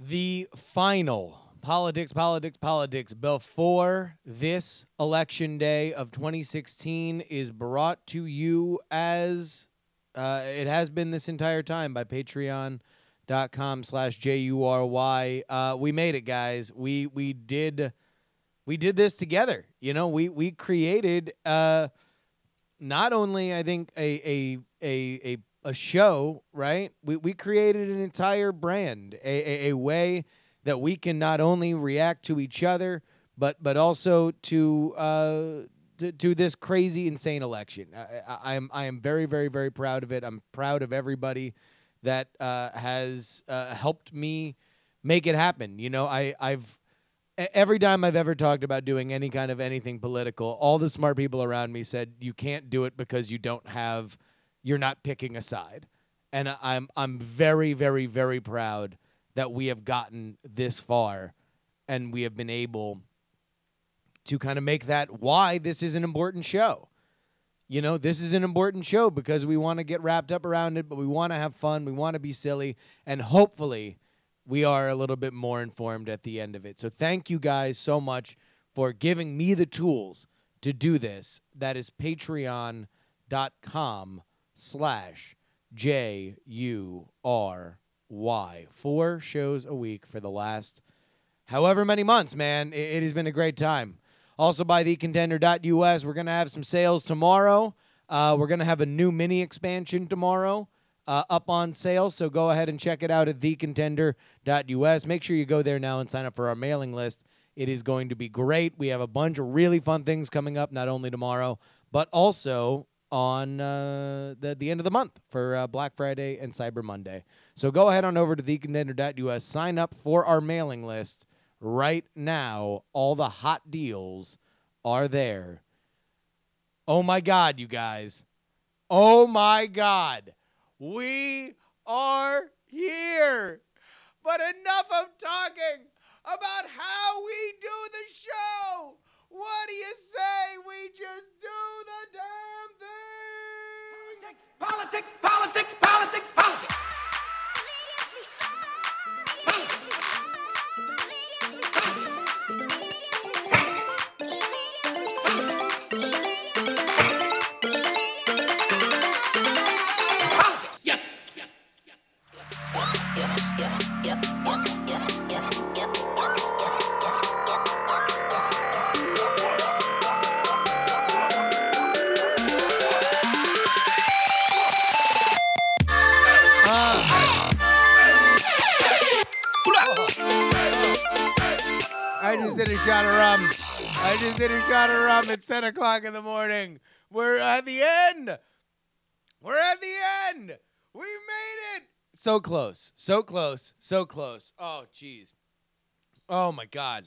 The final politics before this election day of 2016 is brought to you as it has been this entire time by patreon.com/JURY. We made it, guys. We did this together. You know, we created not only, I think, a show, right? We created an entire brand, a way that we can not only react to each other, but also to this crazy, insane election. I am very, very, very proud of it. I'm proud of everybody that has helped me make it happen. You know, every time I've ever talked about doing any kind of anything political, all the smart people around me said you can't do it because you're not picking a side. And I'm very, very, very proud that we have gotten this far and we have been able to kind of make that why this is an important show. You know, this is an important show because we want to get wrapped up around it, but we want to have fun, we want to be silly, and hopefully we are a little bit more informed at the end of it. So thank you guys so much for giving me the tools to do this. That is patreon.com/JURY. 4 shows a week for the last however many months, man. It has been a great time. Also by thecontender.us, we're going to have some sales tomorrow. We're going to have a new mini expansion tomorrow up on sale, so go ahead and check it out at thecontender.us. Make sure you go there now and sign up for our mailing list. It is going to be great. We have a bunch of really fun things coming up, not only tomorrow, but also on the end of the month for Black Friday and Cyber Monday. So go ahead on over to thecontender.us, sign up for our mailing list right now. All the hot deals are there. Oh my God, you guys. Oh my God. We are here. But enough of talking about how we do the show. What do you say we just do the damn thing? Politics, politics, politics, politics. I just did a shot of rum. I just did a shot of rum at 10 o'clock in the morning. We're at the end. We're at the end. We made it. So close. So close. So close. Oh, jeez. Oh, my God.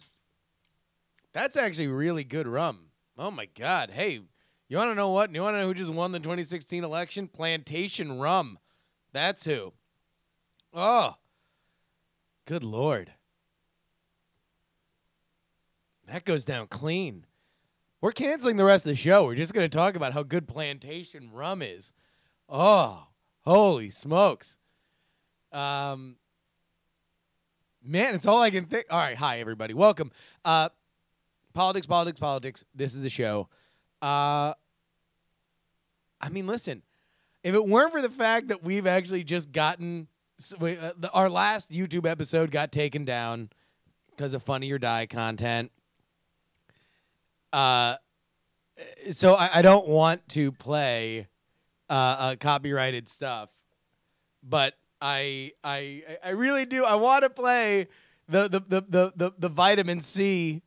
That's actually really good rum. Oh, my God. Hey, you want to know what? You want to know who just won the 2016 election? Plantation Rum. That's who. Oh, good Lord. That goes down clean. We're canceling the rest of the show. We're just going to talk about how good Plantation Rum is. Oh, holy smokes. Man, it's all I can think. All right, hi, everybody. Welcome. Politics. This is the show. I mean, listen, if it weren't for the fact that we've actually just gotten our last YouTube episode got taken down because of Funny or Die content. So I don't want to play copyrighted stuff, but I really do. I want to play the Vitamin C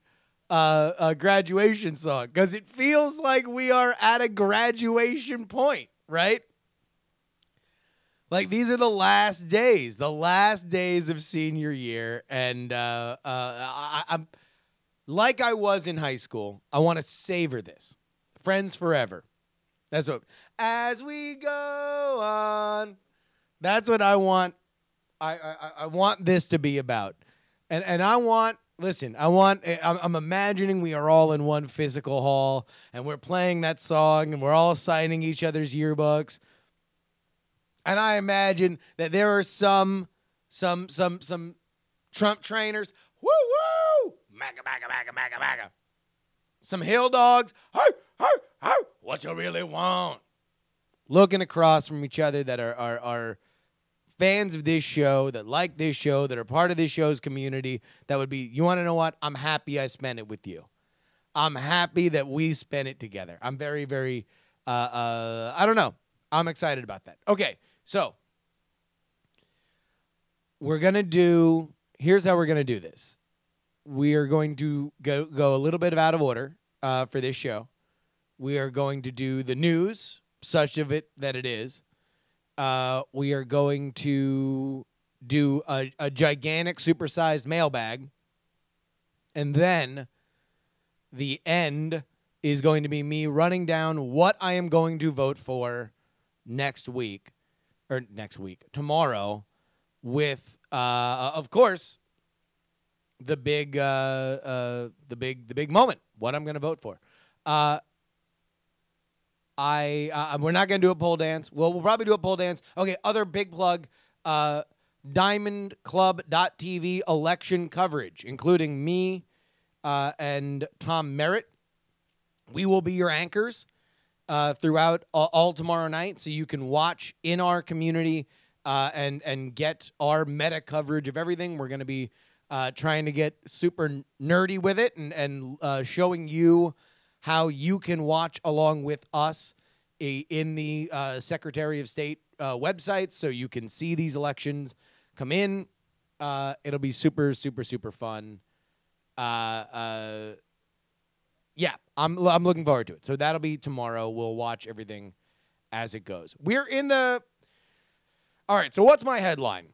graduation song because it feels like we are at a graduation point, right? Like these are the last days of senior year, and I'm like I was in high school. I want to savor this. Friends forever. That's what. As we go on. That's what I want. I want this to be about. And I want, listen, I'm imagining we are all in one physical hall and we're playing that song and we're all signing each other's yearbooks. And I imagine that there are some Trump trainers. Woo woo! MAGA, MAGA, MAGA, MAGA, MAGA. Some hill dogs. Hey, hey, hey. What you really want? Looking across from each other that are fans of this show, that like this show, that are part of this show's community, that would be, you want to know what? I'm happy I spent it with you. I'm happy that we spent it together. I'm very, very, I don't know. I'm excited about that. Okay, so we're going to do, here's how we're going to do this. We are going to go a little bit out of order for this show. We are going to do the news, such of it that it is. We are going to do a gigantic supersized mailbag. And then the end is going to be me running down what I am going to vote for tomorrow with, of course, the big moment, what I'm going to vote for. We're not going to do a pole dance. Well, we'll probably do a pole dance. Okay, other big plug, diamondclub.tv election coverage, including me and Tom Merritt. We will be your anchors throughout all tomorrow night, so you can watch in our community and get our meta coverage of everything. We're going to be trying to get super nerdy with it and showing you how you can watch along with us in the Secretary of State website, so you can see these elections come in. It'll be super, super, super fun. Yeah, I'm looking forward to it. So that'll be tomorrow. We'll watch everything as it goes. We're in the... All right, so what's my headline?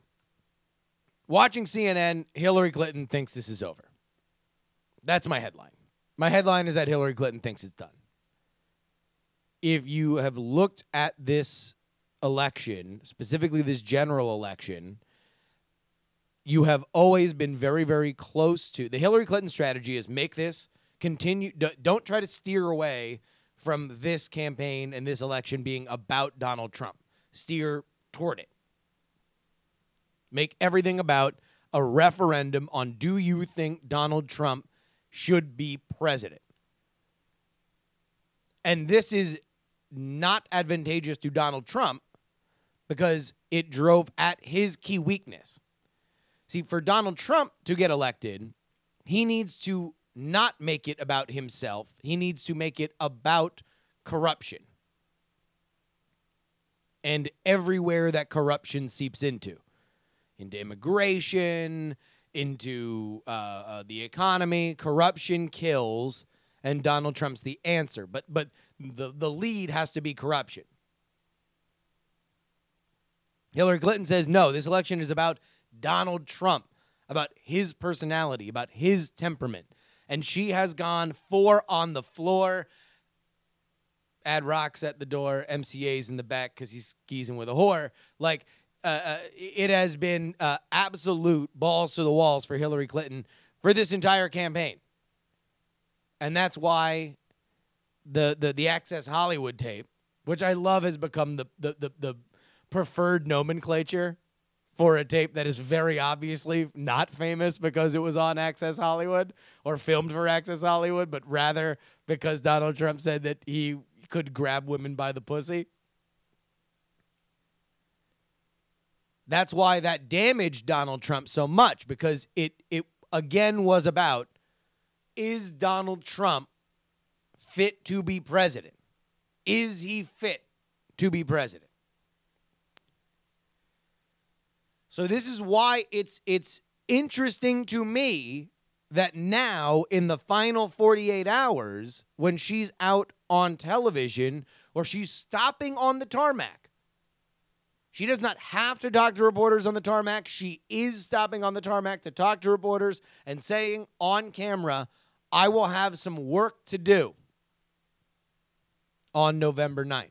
Watching CNN, Hillary Clinton thinks this is over. That's my headline. My headline is that Hillary Clinton thinks it's done. If you have looked at this election, specifically this general election, you have always been very, very close to... The Hillary Clinton strategy is make this continue... Don't try to steer away from this campaign and this election being about Donald Trump. Steer toward it. Make everything about a referendum on, do you think Donald Trump should be president? And this is not advantageous to Donald Trump because it drove at his key weakness. See, for Donald Trump to get elected, he needs to not make it about himself. He needs to make it about corruption. And everywhere that corruption seeps into immigration, into the economy. Corruption kills, and Donald Trump's the answer. But the lead has to be corruption. Hillary Clinton says, no, this election is about Donald Trump, about his personality, about his temperament. And she has gone 4 on the floor. Add rocks at the door, MCA's in the back because he's skeezing with a whore. Like, it has been absolute balls to the walls for Hillary Clinton for this entire campaign. And that's why the Access Hollywood tape, which I love, has become the preferred nomenclature for a tape that is very obviously not famous because it was on Access Hollywood or filmed for Access Hollywood, but rather because Donald Trump said that he could grab women by the pussy. That's why that damaged Donald Trump so much, because it again was about, is Donald Trump fit to be president? Is he fit to be president? So this is why it's interesting to me that now in the final 48 hours, when she's out on television or she's stopping on the tarmac, she does not have to talk to reporters on the tarmac. She is stopping on the tarmac to talk to reporters and saying on camera, I will have some work to do on November 9th.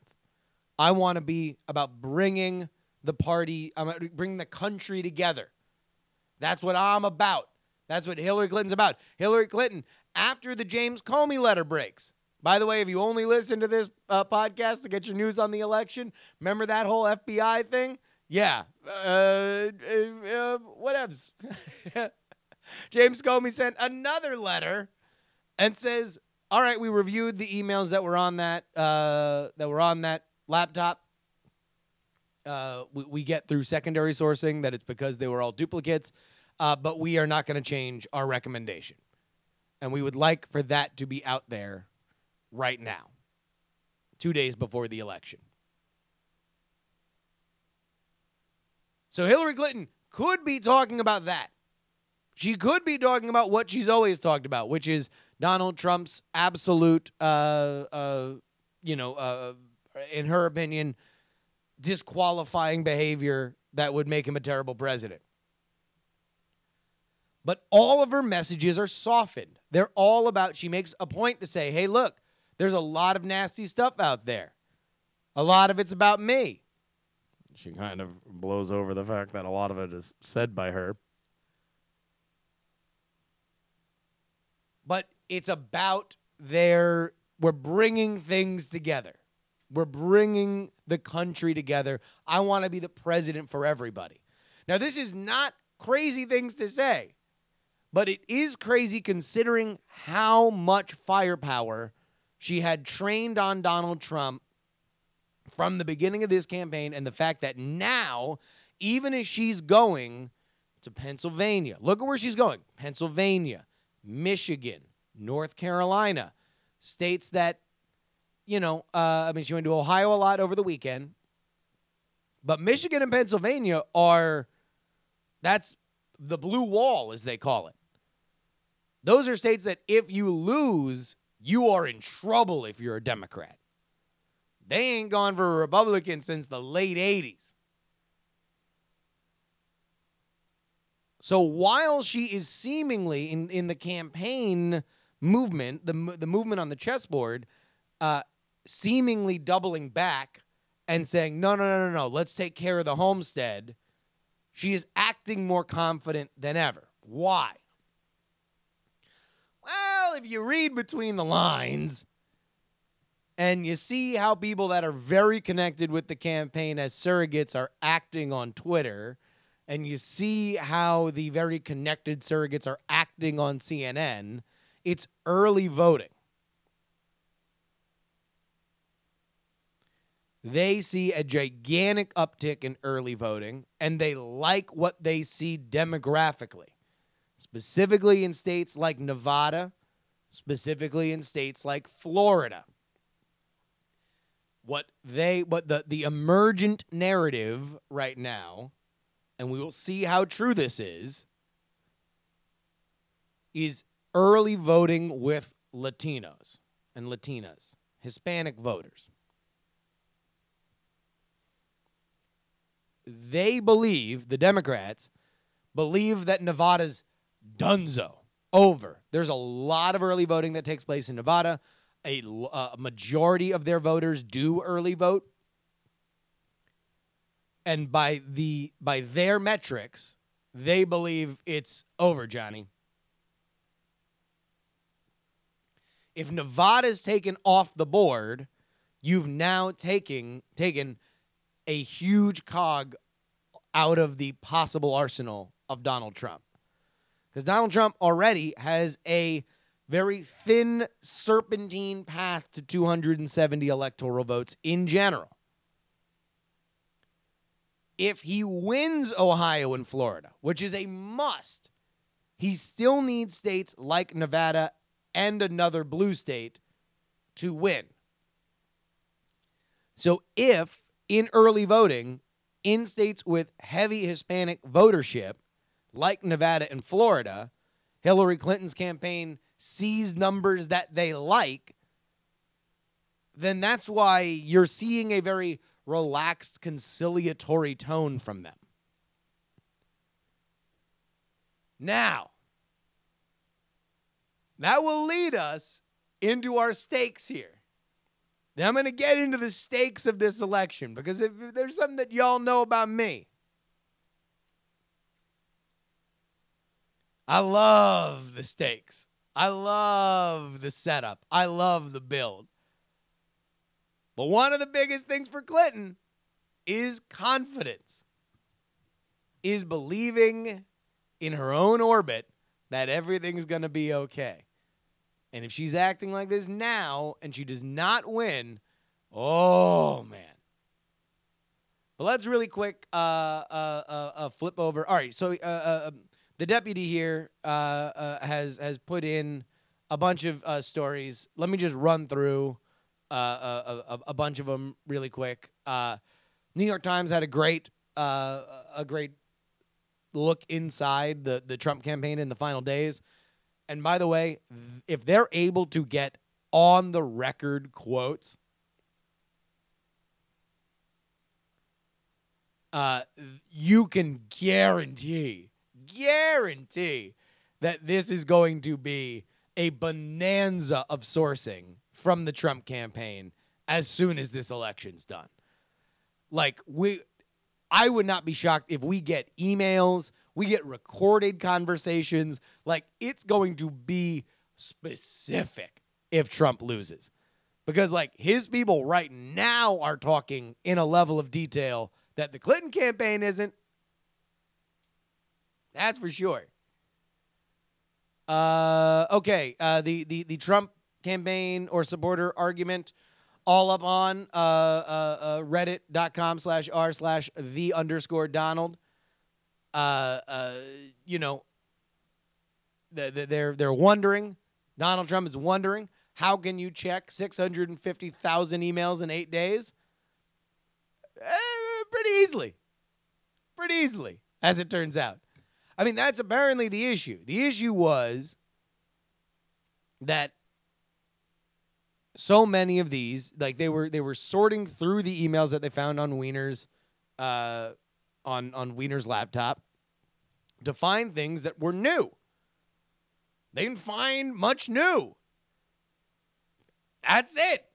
I want to be about bringing the party, bringing the country together. That's what I'm about. That's what Hillary Clinton's about. Hillary Clinton, after the James Comey letter breaks. By the way, if you only listen to this podcast to get your news on the election, remember that whole FBI thing? Yeah. Whatevs. James Comey sent another letter and says, all right, we reviewed the emails that were on that laptop. We get through secondary sourcing that it's because they were all duplicates, but we are not going to change our recommendation. And we would like for that to be out there right now, 2 days before the election. So Hillary Clinton could be talking about that. She could be talking about what she's always talked about, which is Donald Trump's absolute, in her opinion, disqualifying behavior that would make him a terrible president. But all of her messages are softened. They're all about, she makes a point to say, hey, look, there's a lot of nasty stuff out there. A lot of it's about me. She kind of blows over the fact that a lot of it is said by her. But it's about we're bringing things together. We're bringing the country together. I want to be the president for everybody. Now, this is not crazy things to say, but it is crazy considering how much firepower she had trained on Donald Trump from the beginning of this campaign, and the fact that now, even as she's going to Pennsylvania, look at where she's going. Pennsylvania, Michigan, North Carolina, states that, she went to Ohio a lot over the weekend. But Michigan and Pennsylvania that's the blue wall, as they call it. Those are states that if you lose, you are in trouble if you're a Democrat. They ain't gone for a Republican since the late 80s. So while she is seemingly in the campaign movement, the movement on the chessboard, seemingly doubling back and saying, no, let's take care of the homestead, she is acting more confident than ever. Why? Well, if you read between the lines and you see how people that are very connected with the campaign as surrogates are acting on Twitter, and you see how the very connected surrogates are acting on CNN, it's early voting. They see a gigantic uptick in early voting, and they like what they see demographically, specifically in states like Nevada, specifically in states like Florida. The emergent narrative right now, and we will see how true this is early voting with Latinos and Latinas, Hispanic voters. They believe, the Democrats believe, that Nevada's donezo, over. There's a lot of early voting that takes place in Nevada. A majority of their voters do early vote. And by their metrics, they believe it's over, Johnny. If Nevada's taken off the board, you've now taken a huge cog out of the possible arsenal of Donald Trump. Because Donald Trump already has a very thin serpentine path to 270 electoral votes in general. If he wins Ohio and Florida, which is a must, he still needs states like Nevada and another blue state to win. So if in early voting, in states with heavy Hispanic votership, like Nevada and Florida, Hillary Clinton's campaign sees numbers that they like, then that's why you're seeing a very relaxed, conciliatory tone from them. Now, that will lead us into our stakes here. Now, I'm going to get into the stakes of this election, because if there's something that y'all know about me, I love the stakes. I love the setup. I love the build. But one of the biggest things for Clinton is confidence, is believing in her own orbit that everything's going to be okay. And if she's acting like this now and she does not win, oh, man. But let's really quick flip over. All right, so the deputy here has put in a bunch of stories. Let me just run through a bunch of them really quick. New York Times had a great look inside the Trump campaign in the final days. And by the way, if they're able to get on the record quotes, you can guarantee that this is going to be a bonanza of sourcing from the Trump campaign as soon as this election's done. Like, I would not be shocked if we get emails, we get recorded conversations. Like, it's going to be specific if Trump loses. Because, like, his people right now are talking in a level of detail that the Clinton campaign isn't. That's for sure. Okay, the Trump campaign or supporter argument all up on reddit.com/r/the_Donald. You know, they're wondering, Donald Trump is wondering, how can you check 650,000 emails in 8 days? Pretty easily, as it turns out. I mean, that's apparently the issue. The issue was that so many of these, like they were sorting through the emails that they found on Weiner's on Weiner's laptop to find things that were new. They didn't find much new. That's it.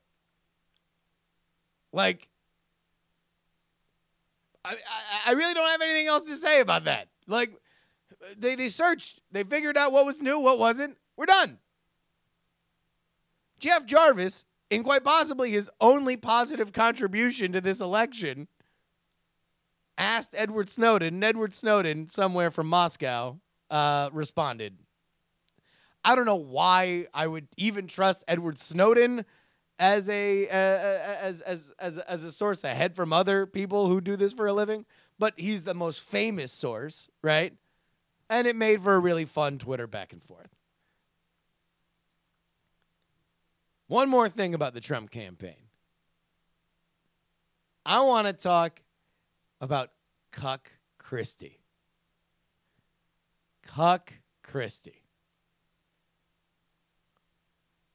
Like, I really don't have anything else to say about that. Like, they searched. They figured out what was new, what wasn't. We're done. Jeff Jarvis, in quite possibly his only positive contribution to this election, asked Edward Snowden, and Edward Snowden, somewhere from Moscow, responded. I don't know why I would even trust Edward Snowden as a source ahead from other people who do this for a living, but he's the most famous source, right? And it made for a really fun Twitter back and forth. One more thing about the Trump campaign. I want to talk about Cuck Christie. Cuck Christie.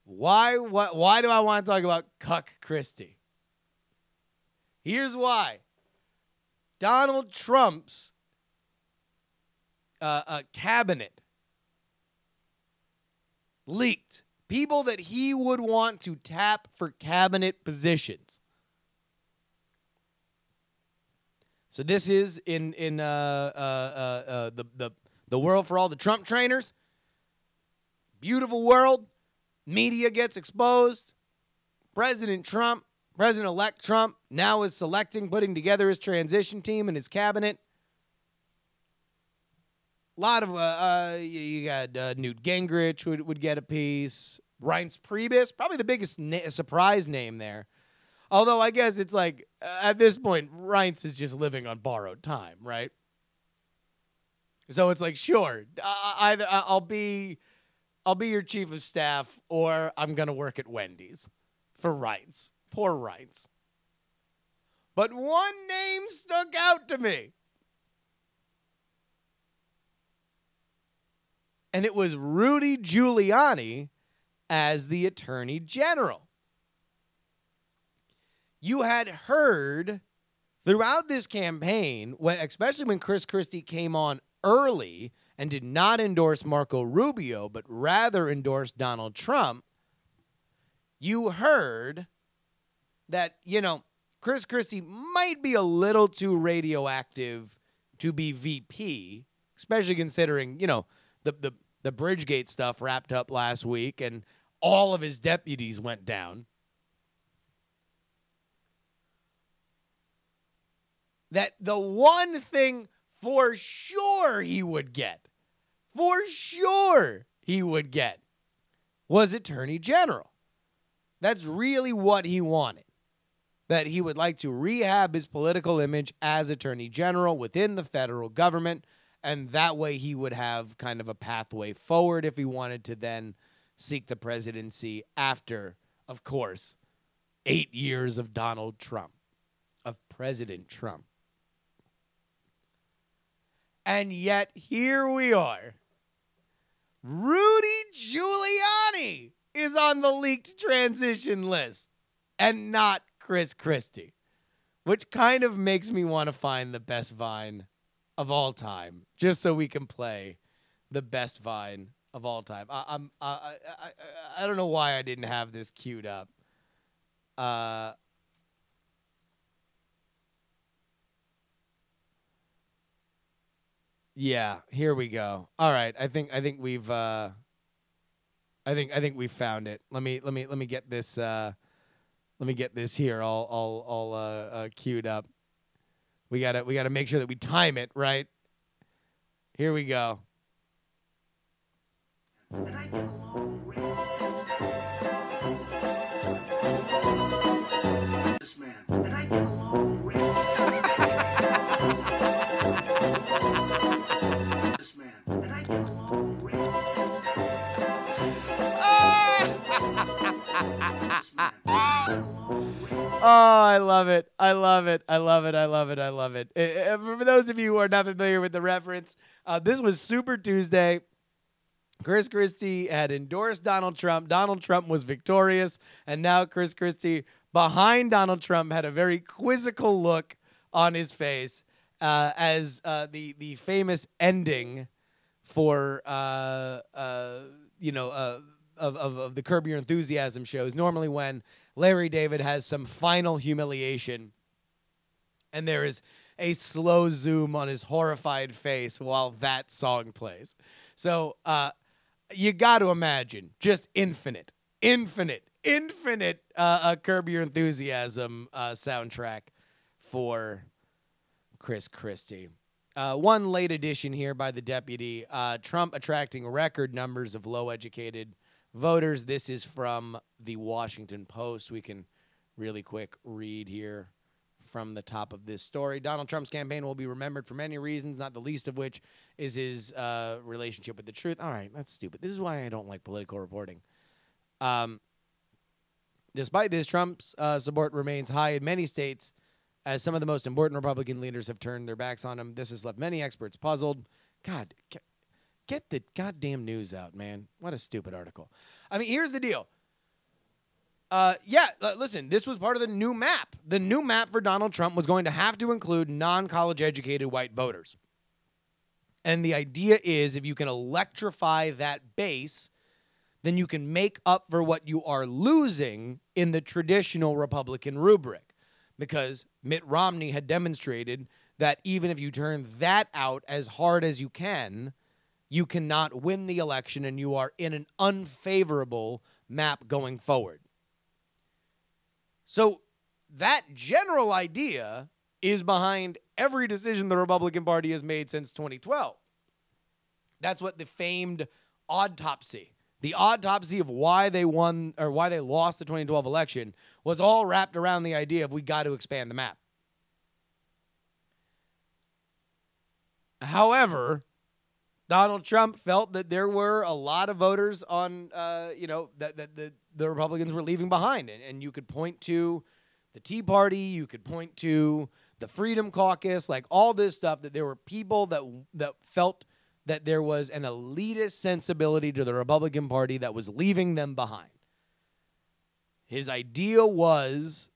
Why do I want to talk about Cuck Christie? Here's why. Donald Trump's cabinet leaked people that he would want to tap for cabinet positions. So this is in the world for all the Trump trainers. Beautiful world. Media gets exposed. President-elect Trump now is putting together his transition team and his cabinet. A lot of, you got Newt Gingrich would get a piece. Reince Priebus, probably the biggest surprise name there. Although I guess it's like, at this point, Reince is just living on borrowed time, right? So it's like, sure, either I'll be your chief of staff, or I'm going to work at Wendy's for Reince. Poor Reince. But one name stuck out to me. And it was Rudy Giuliani as the Attorney General. You had heard throughout this campaign, especially when Chris Christie came on early and did not endorse Marco Rubio, but rather endorsed Donald Trump, you heard that, Chris Christie might be a little too radioactive to be VP, especially considering, the Bridgegate stuff wrapped up last week and all of his deputies went down. That the one thing for sure he would get for sure he would get was Attorney General. That's really what he wanted. That he would like to rehab his political image as Attorney General within the federal government, and that way he would have kind of a pathway forward if he wanted to then seek the presidency after, of course, 8 years of Donald Trump, of President Trump. And yet, here we are. Rudy Giuliani is on the leaked transition list and not Chris Christie, which kind of makes me want to find the best Vine of all time, just so we can play the best Vine of all time. I don't know why I didn't have this queued up. Yeah, here we go. All right, I think we've I think we found it. Let me get this here all queued up. We gotta make sure that we time it right. Here we go. And I get along with this man. And I get along with this man. And I get along with this man. Oh, I love it. I love it. I love it. I love it. I love it. For those of you who are not familiar with the reference, this was Super Tuesday. Chris Christie had endorsed Donald Trump. Donald Trump was victorious. And now Chris Christie, behind Donald Trump, had a very quizzical look on his face as the famous ending for, of the Curb Your Enthusiasm shows. Normally when Larry David has some final humiliation and there is a slow zoom on his horrified face while that song plays. So you got to imagine just infinite Curb Your Enthusiasm soundtrack for Chris Christie. One late addition here by the deputy. Trump attracting record numbers of low-educated voters. This is from the Washington Post. We can really quick read here from the top of this story. Donald Trump's campaign will be remembered for many reasons, not the least of which is his relationship with the truth. All right, that's stupid. This is why I don't like political reporting. Despite this, Trump's support remains high in many states, as some of the most important Republican leaders have turned their backs on him. This has left many experts puzzled. God, get the goddamn news out, man. What a stupid article. I mean, here's the deal. Listen, this was part of the new map. The new map for Donald Trump was going to have to include non-college educated white voters. And the idea is if you can electrify that base, then you can make up for what you are losing in the traditional Republican rubric. Because Mitt Romney had demonstrated that even if you turn that out as hard as you cannot win the election and you are in an unfavorable map going forward. So that general idea is behind every decision the Republican Party has made since 2012. That's what the famed autopsy, the autopsy of why they won or why they lost the 2012 election, was all wrapped around the idea of we got to expand the map. However, Donald Trump felt that there were a lot of voters on, that the Republicans were leaving behind. And you could point to the Tea Party, you could point to the Freedom Caucus, like all this stuff, that there were people that felt that there was an elitist sensibility to the Republican Party that was leaving them behind. His idea was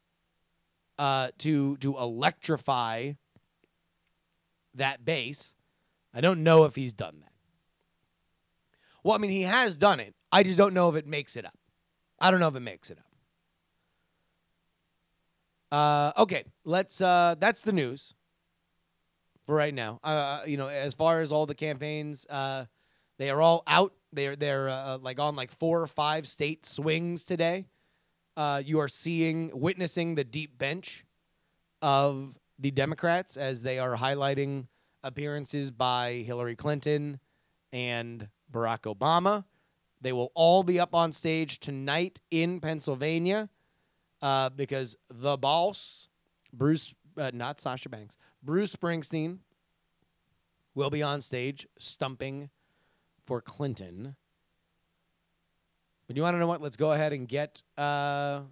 to electrify that base. I don't know if he's done that. Well, I mean, he has done it. I just don't know if it makes it up. I don't know if it makes it up. Okay, let's. That's the news for right now. As far as all the campaigns, they are all out. They're like on like 4 or 5 state swings today. You are witnessing the deep bench of the Democrats as they are highlighting appearances by Hillary Clinton and Barack Obama. They will all be up on stage tonight in Pennsylvania because the boss, not Sasha Banks, Bruce Springsteen, will be on stage stumping for Clinton. But you want to know what? Let's go ahead and get in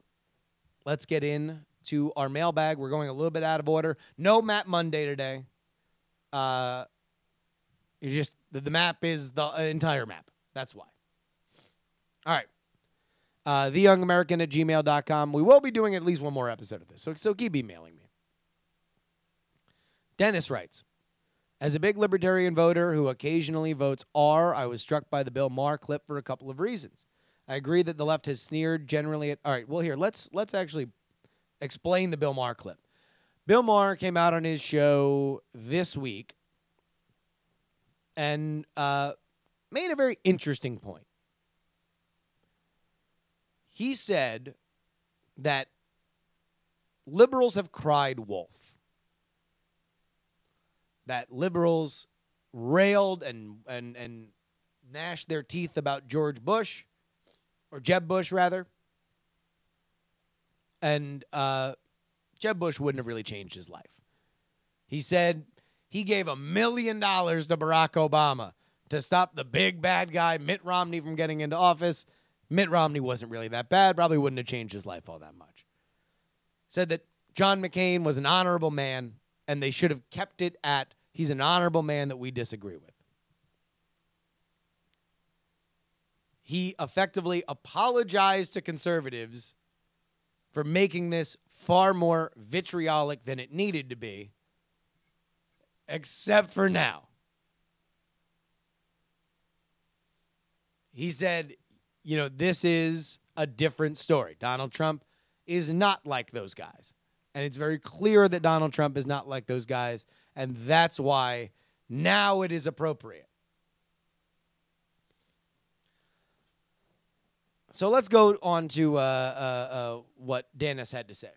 to our mailbag. We're going a little bit out of order. No Map Monday today. The map is the entire map. That's why. All right. TheYoungAmerican@gmail.com. We will be doing at least one more episode of this, so keep emailing me. Dennis writes, as a big libertarian voter who occasionally votes R, I was struck by the Bill Maher clip for a couple of reasons. I agree that the left has sneered generally at... All right, well, here, let's actually explain the Bill Maher clip. Bill Maher came out on his show this week and made a very interesting point. He said that liberals have cried wolf. That liberals railed and gnashed their teeth about George Bush, or Jeb Bush, rather. And Jeb Bush wouldn't have really changed his life. He said he gave $1 million to Barack Obama to stop the big bad guy, Mitt Romney, from getting into office. Mitt Romney wasn't really that bad, probably wouldn't have changed his life all that much. Said that John McCain was an honorable man, and they should have kept it at he's an honorable man that we disagree with. He effectively apologized to conservatives for making this far more vitriolic than it needed to be, except for now. He said, you know, this is a different story. Donald Trump is not like those guys. And it's very clear that Donald Trump is not like those guys, and that's why now it is appropriate. So let's go on to what Dennis had to say.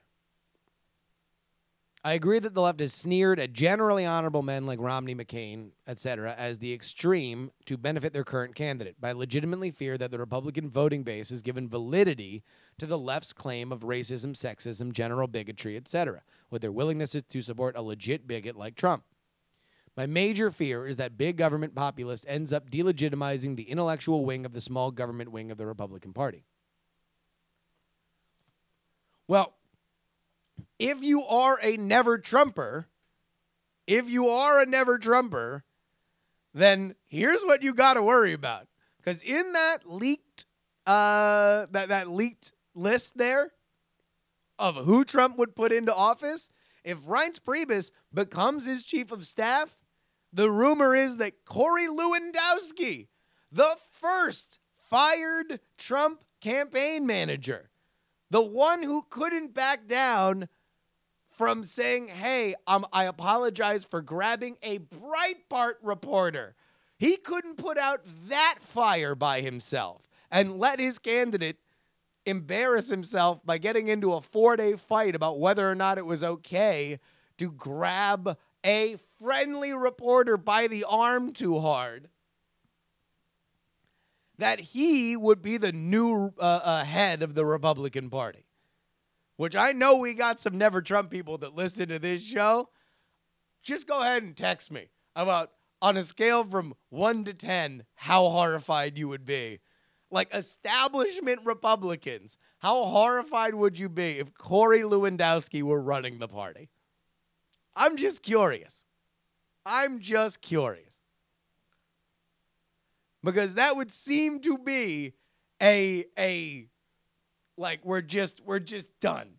I agree that the left has sneered at generally honorable men like Romney, McCain, etc., as the extreme to benefit their current candidate. But I legitimately fear that the Republican voting base has given validity to the left's claim of racism, sexism, general bigotry, etc., with their willingness to support a legit bigot like Trump. My major fear is that big government populist ends up delegitimizing the intellectual wing of the small government wing of the Republican Party. Well, if you are a never Trumper, then here's what you got to worry about. Because in that leaked that leaked list there of who Trump would put into office, if Reince Priebus becomes his chief of staff, the rumor is that Corey Lewandowski, the first fired Trump campaign manager, the one who couldn't back down from saying, hey, I apologize for grabbing a Breitbart reporter. He couldn't put out that fire by himself and let his candidate embarrass himself by getting into a 4-day fight about whether or not it was okay to grab a friendly reporter by the arm too hard. That he would be the new head of the Republican Party. Which I know we got some Never Trump people that listen to this show. Just go ahead and text me about, on a scale from 1 to 10, how horrified you would be. Like establishment Republicans, how horrified would you be if Corey Lewandowski were running the party? I'm just curious. Because that would seem to be like we're just done.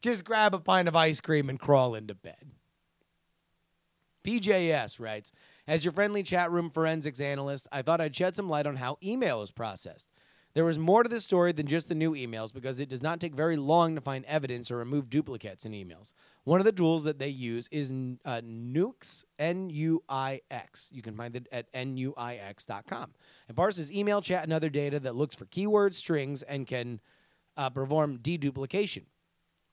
Just grab a pint of ice cream and crawl into bed. PJS writes, as your friendly chat room forensics analyst, I thought I'd shed some light on how email is processed. There was more to this story than just the new emails because it does not take very long to find evidence or remove duplicates in emails. One of the tools that they use is Nuix, N-U-I-X. You can find it at nuix.com. It parses email, chat, and other data that looks for keywords, strings, and can perform deduplication.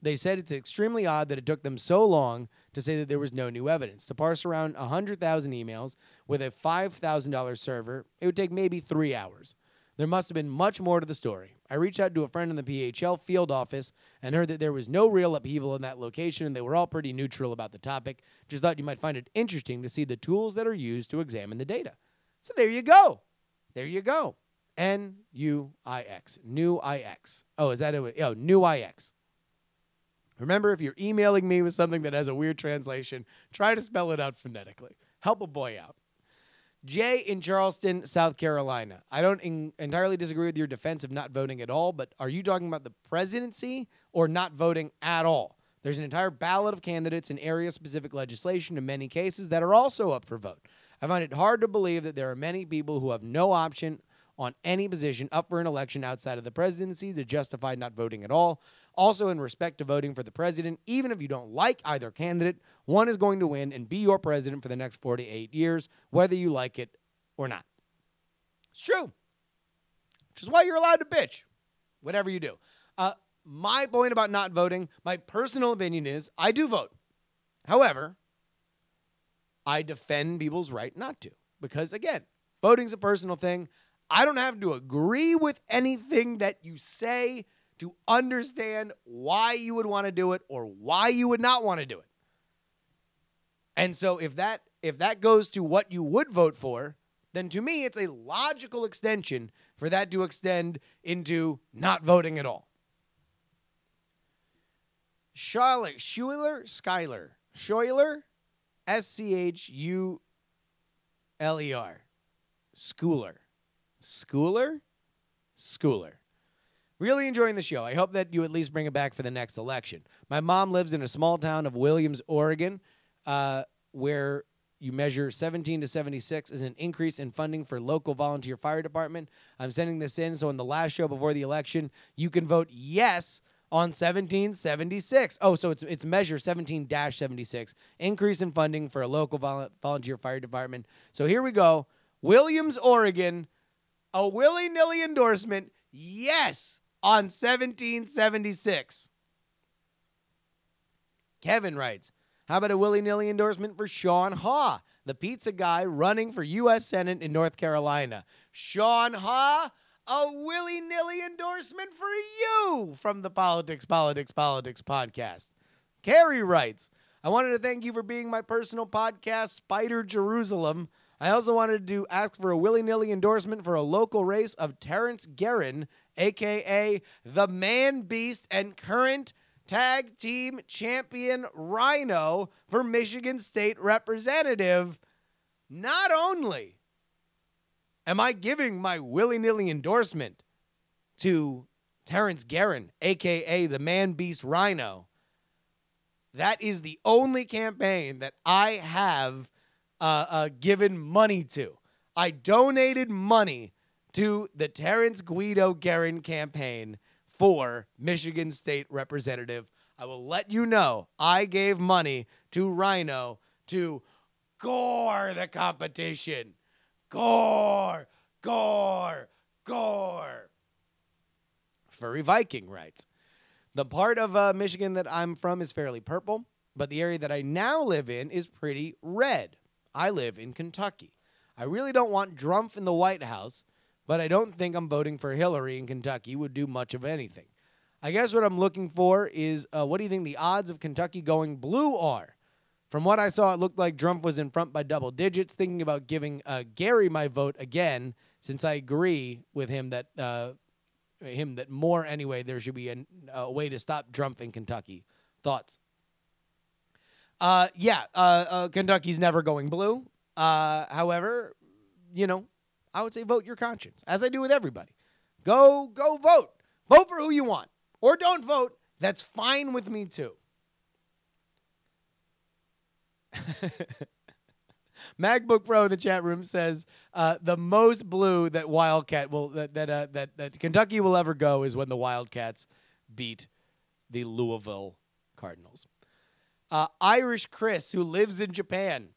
They said it's extremely odd that it took them so long to say that there was no new evidence. To parse around 100,000 emails with a $5,000 server, it would take maybe 3 hours. There must have been much more to the story. I reached out to a friend in the PHL field office and heard that there was no real upheaval in that location and they were all pretty neutral about the topic. Just thought you might find it interesting to see the tools that are used to examine the data. So there you go. There you go. N-U-I-X. New I-X. Oh, is that it? Oh, new I-X. Remember, if you're emailing me with something that has a weird translation, try to spell it out phonetically. Help a boy out. Jay in Charleston, South Carolina. I don't entirely disagree with your defense of not voting at all, but are you talking about the presidency or not voting at all? There's an entire ballot of candidates and area-specific legislation in many cases that are also up for vote. I find it hard to believe that there are many people who have no option on any position up for an election outside of the presidency to justify not voting at all. Also, in respect to voting for the president, even if you don't like either candidate, one is going to win and be your president for the next 4 to 8 years, whether you like it or not. It's true. Which is why you're allowed to bitch, whatever you do. My point about not voting, my personal opinion is I do vote. However, I defend people's right not to. Because, again, voting's a personal thing. I don't have to agree with anything that you say to understand why you would want to do it or why you would not want to do it. And so if that goes to what you would vote for, then to me it's a logical extension for that to extend into not voting at all. Schuyler, Schuyler, S-C-H-U-L-E-R, Schooler. Really enjoying the show. I hope that you at least bring it back for the next election. My mom lives in a small town of Williams, Oregon, where you measure 17 to 76 is an increase in funding for local volunteer fire department. I'm sending this in so in the last show before the election, you can vote yes on 1776. Oh, so it's measure 17-76, increase in funding for a local volunteer fire department. So here we go. Williams, Oregon, a willy-nilly endorsement, yes, on 1776. Kevin writes, how about a willy-nilly endorsement for Sean Ha, the pizza guy running for U.S. Senate in North Carolina? Sean Ha, a willy-nilly endorsement for you from the Politics podcast. Carrie writes, I wanted to thank you for being my personal podcast, Spider Jerusalem. I also wanted to ask for a willy-nilly endorsement for a local race of Terrence Guerin, a.k.a. the Man Beast and current tag team champion Rhino for Michigan State Representative. Not only am I giving my willy-nilly endorsement to Terrence Guerin, a.k.a. the Man Beast Rhino, that is the only campaign that I have given money to. I donated money to the Terrence Guido Guerin campaign for Michigan State Representative. I will let you know I gave money to Rhino to gore the competition. Gore. Furry Viking writes, the part of Michigan that I'm from is fairly purple, but the area that I now live in is pretty red. I live in Kentucky. I really don't want Trump in the White House, but I don't think I'm voting for Hillary in Kentucky would do much of anything. I guess what I'm looking for is, what do you think the odds of Kentucky going blue are? From what I saw, it looked like Trump was in front by double digits, thinking about giving Gary my vote again, since I agree with him that more anyway, there should be a way to stop Trump in Kentucky. Thoughts? Kentucky's never going blue. However, I would say vote your conscience, as I do with everybody. Go vote. Vote for who you want. Or don't vote. That's fine with me too. MacBook Pro in the chat room says the most blue that that Kentucky will ever go is when the Wildcats beat the Louisville Cardinals. Irish Chris, who lives in Japan.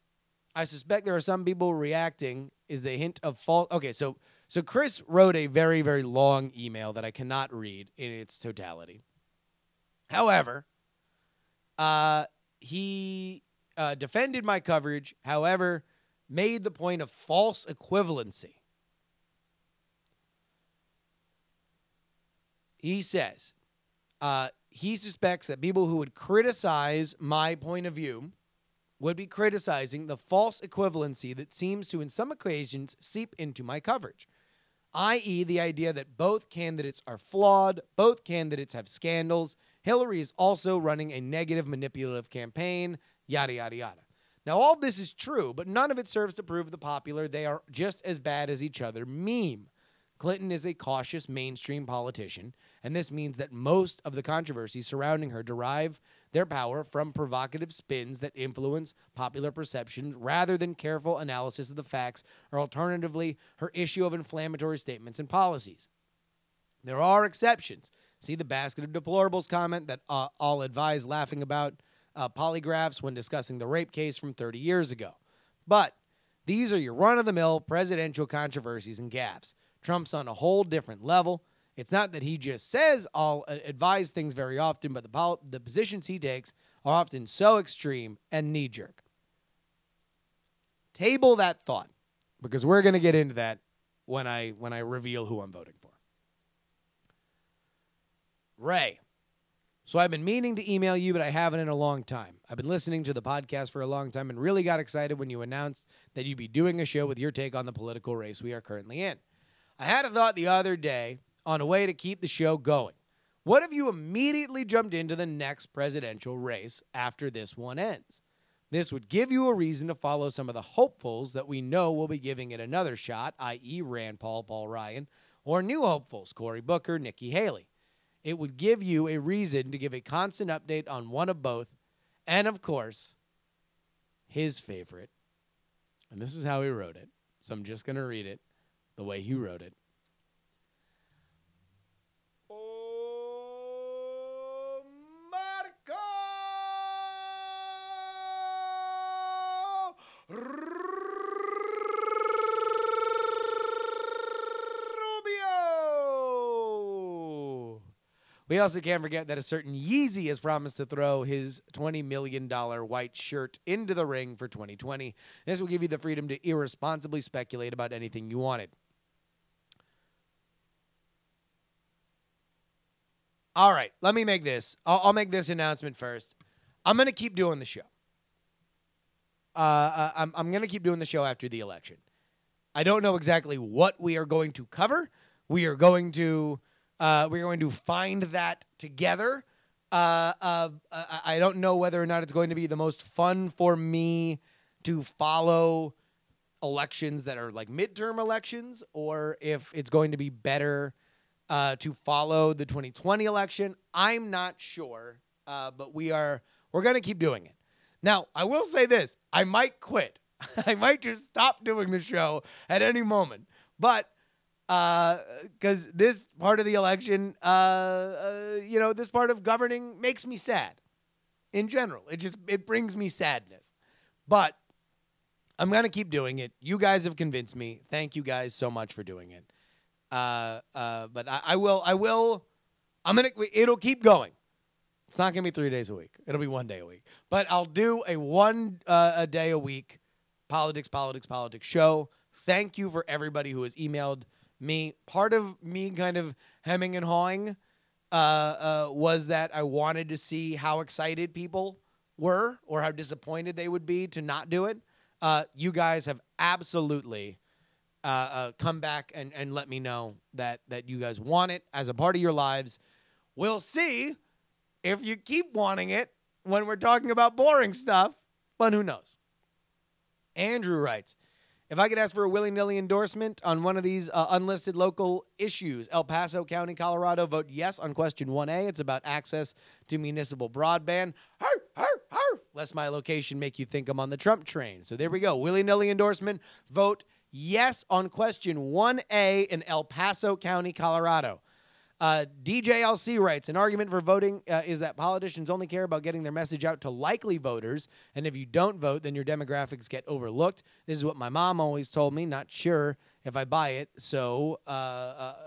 I suspect there are some people reacting is the hint of false. Okay, so Chris wrote a very, very long email that I cannot read in its totality. However, he defended my coverage, however, made the point of false equivalency. He says he suspects that people who would criticize my point of view would be criticizing the false equivalency that seems to, in some occasions, seep into my coverage, i.e. the idea that both candidates are flawed, both candidates have scandals, Hillary is also running a negative, manipulative campaign, yada, yada, yada. Now, all of this is true, but none of it serves to prove the popular they are just as bad as each other meme. Clinton is a cautious mainstream politician, and this means that most of the controversies surrounding her derive their power from provocative spins that influence popular perception rather than careful analysis of the facts or alternatively her issue of inflammatory statements and policies. There are exceptions. See the basket of deplorables comment that I'll advise laughing about polygraphs when discussing the rape case from 30 years ago. But these are your run-of-the-mill presidential controversies and gaffes. Trump's on a whole different level. It's not that he just says I'll advise things very often, but the positions he takes are often so extreme and knee-jerk. Table that thought, because we're going to get into that when I reveal who I'm voting for. Ray. So I've been meaning to email you, but I haven't in a long time. I've been listening to the podcast for a long time and really got excited when you announced that you'd be doing a show with your take on the political race we are currently in. I had a thought the other day on a way to keep the show going. What if you immediately jumped into the next presidential race after this one ends? This would give you a reason to follow some of the hopefuls that we know will be giving it another shot, i.e. Rand Paul, Paul Ryan, or new hopefuls, Cory Booker, Nikki Haley. It would give you a reason to give a constant update on one of both, and of course, his favorite. And this is how he wrote it, so I'm just going to read it the way he wrote it. Oh, Marco Rubio. We also can't forget that a certain Yeezy has promised to throw his $20 million white shirt into the ring for 2020. This will give you the freedom to irresponsibly speculate about anything you wanted. All right, let me make this. I'll make this announcement first. I'm going to keep doing the show. I'm going to keep doing the show after the election. I don't know exactly what we are going to cover. We're going to find that together. I don't know whether or not it's going to be the most fun for me to follow elections that are like midterm elections, or if it's going to be better to follow the 2020 election. I'm not sure, but we're going to keep doing it. Now, I will say this. I might quit. I might just stop doing the show at any moment. But because this part of the election, this part of governing makes me sad in general. It brings me sadness. But I'm going to keep doing it. You guys have convinced me. Thank you guys so much for doing it. But it'll keep going. It's not going to be 3 days a week. It'll be 1 day a week. But I'll do a a day a week politics show. Thank you for everybody who has emailed me. Part of me kind of hemming and hawing was that I wanted to see how excited people were or how disappointed they would be to not do it. You guys have absolutely come back and let me know that you guys want it as a part of your lives. We'll see if you keep wanting it when we're talking about boring stuff, but who knows? Andrew writes, if I could ask for a willy-nilly endorsement on one of these unlisted local issues, El Paso County, Colorado, vote yes on question 1A. It's about access to municipal broadband. Arr, arr, arr. Lest my location make you think I'm on the Trump train. So there we go. Willy-nilly endorsement. Vote yes on question 1A in El Paso County, Colorado. DJLC writes, an argument for voting is that politicians only care about getting their message out to likely voters, and if you don't vote, then your demographics get overlooked. This is what my mom always told me, not sure if I buy it. So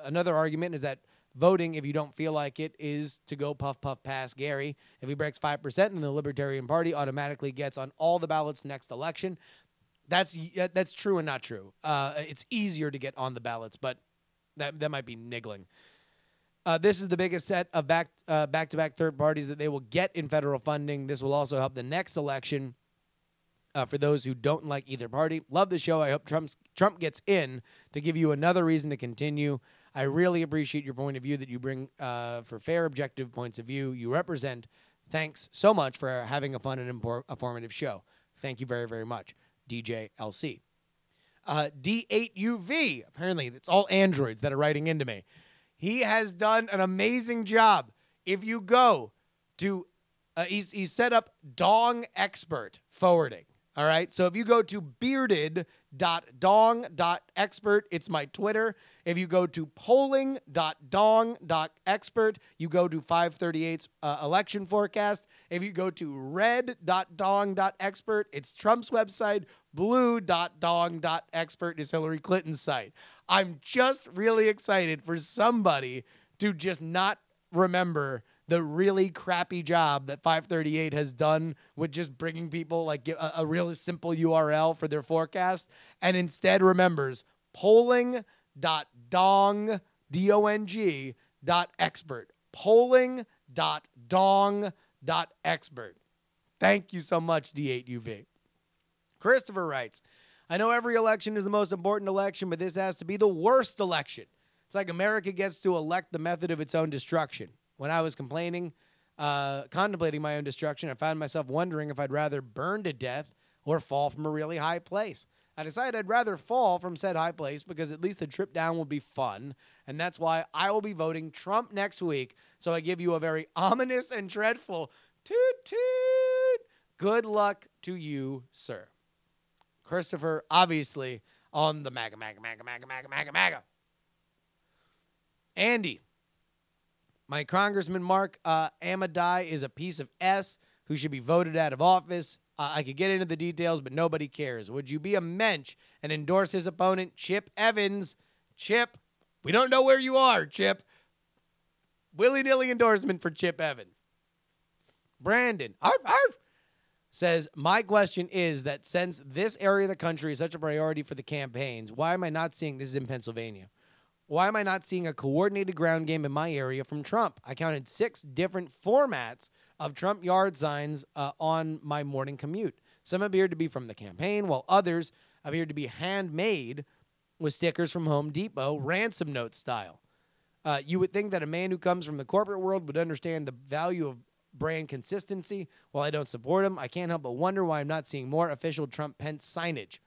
another argument is that voting, if you don't feel like it, is to go puff, puff past Gary. If he breaks 5%, then the Libertarian Party automatically gets on all the ballots next election. That's true and not true. It's easier to get on the ballots, but that might be niggling. This is the biggest set of back-to-back third parties that they will get in federal funding. This will also help the next election for those who don't like either party. Love the show. I hope Trump gets in to give you another reason to continue. I really appreciate your point of view that you bring for fair, objective points of view. You represent. Thanks so much for having a fun and informative show. Thank you very, very much, DJ LC. D8UV. Apparently, it's all androids that are writing into me. He has done an amazing job. If you go to, he's set up Dong Expert forwarding. All right. So if you go to bearded.dong.expert, it's my Twitter. If you go to polling.dong.expert, you go to 538's election forecast. If you go to red.dong.expert, it's Trump's website. Blue.dong.expert is Hillary Clinton's site. I'm just really excited for somebody to just not remember the really crappy job that 538 has done with just bringing people like a really simple URL for their forecast, and instead remembers polling.dong.expert. Polling.dong.expert. Thank you so much, D8UV. Christopher writes, I know every election is the most important election, but this has to be the worst election. It's like America gets to elect the method of its own destruction. When I was contemplating my own destruction, I found myself wondering if I'd rather burn to death or fall from a really high place. I decided I'd rather fall from said high place because at least the trip down will be fun, and that's why I will be voting Trump next week. So I give you a very ominous and dreadful toot toot. Good luck to you, sir. Christopher, obviously, on the MAGA. Andy. My Congressman Mark Amadai is a piece of S who should be voted out of office. I could get into the details, but nobody cares. Would you be a mensch and endorse his opponent, Chip Evans? Chip, we don't know where you are, Chip. Willy-nilly endorsement for Chip Evans. Brandon, says, my question is that since this area of the country is such a priority for the campaigns, why am I not seeing, this is in Pennsylvania, why am I not seeing a coordinated ground game in my area from Trump? I counted 6 different formats of Trump yard signs on my morning commute. Some appeared to be from the campaign, while others appeared to be handmade with stickers from Home Depot, ransom note style. You would think that a man who comes from the corporate world would understand the value of brand consistency. While I don't support him, I can't help but wonder why I'm not seeing more official Trump-Pence signage.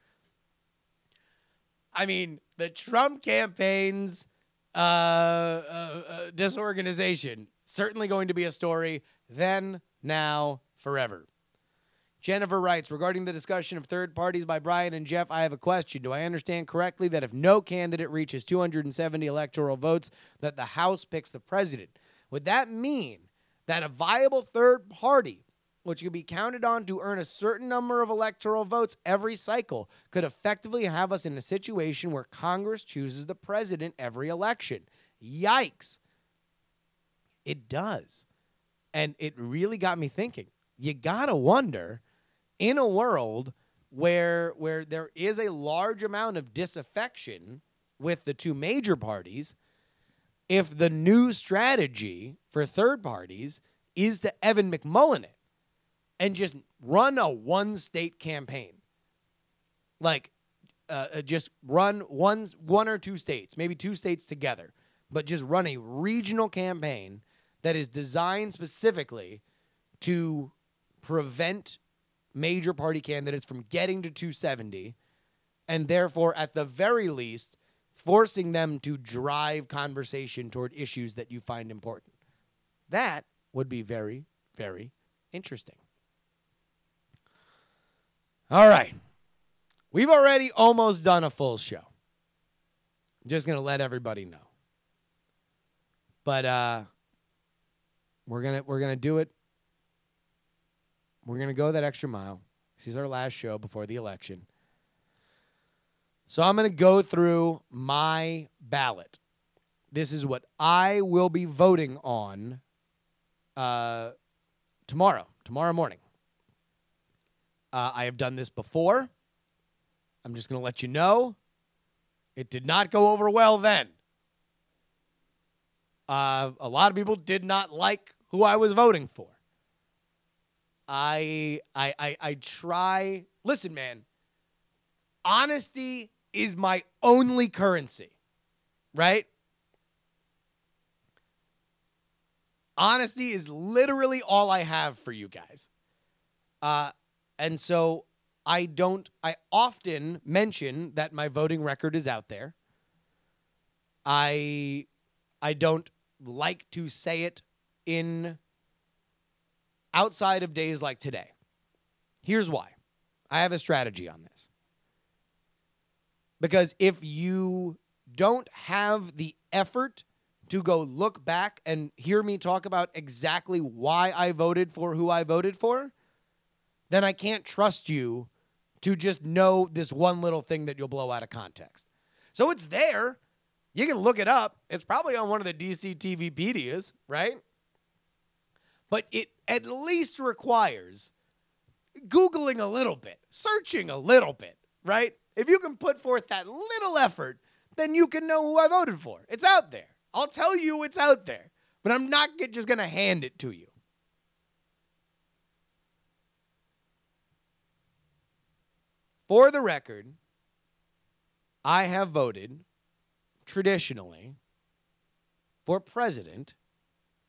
I mean, the Trump campaign's disorganization, certainly going to be a story then, now, forever. Jennifer writes, regarding the discussion of third parties by Brian and Jeff, I have a question. Do I understand correctly that if no candidate reaches 270 electoral votes, that the House picks the president? Would that mean that a viable third party, which could be counted on to earn a certain number of electoral votes every cycle, could effectively have us in a situation where Congress chooses the president every election? Yikes. It does. And it really got me thinking. You gotta wonder, in a world where there is a large amount of disaffection with the two major parties, if the new strategy for third parties is to Evan McMullen it and just run a one-state campaign. Like, just run one or two states, maybe 2 states together, but just run a regional campaign that is designed specifically to prevent major party candidates from getting to 270, and therefore, at the very least, forcing them to drive conversation toward issues that you find important. That would be very, very interesting. All right. We've already almost done a full show. I'm just going to let everybody know. But we're going to do it. We're going to go that extra mile. This is our last show before the election. So I'm going to go through my ballot this is what I will be voting on tomorrow morning. I have done this before. I'm just going to let you know. It did not go over well then. A lot of people did not like who I was voting for. I try. Listen, man. Honesty is my only currency, right? Honesty is literally all I have for you guys. And so I often mention that my voting record is out there. I don't like to say it in outside of days like today. Here's why. I have a strategy on this. Because if you don't have the effort to go look back and hear me talk about exactly why I voted for who I voted for, then I can't trust you to just know this one little thing that you'll blow out of context. So it's there. You can look it up. It's probably on one of the DC TVpedias, right? But it at least requires Googling a little bit, searching a little bit, right? If you can put forth that little effort, then you can know who I voted for. It's out there. I'll tell you it's out there, but I'm not just going to hand it to you. For the record, I have voted traditionally for president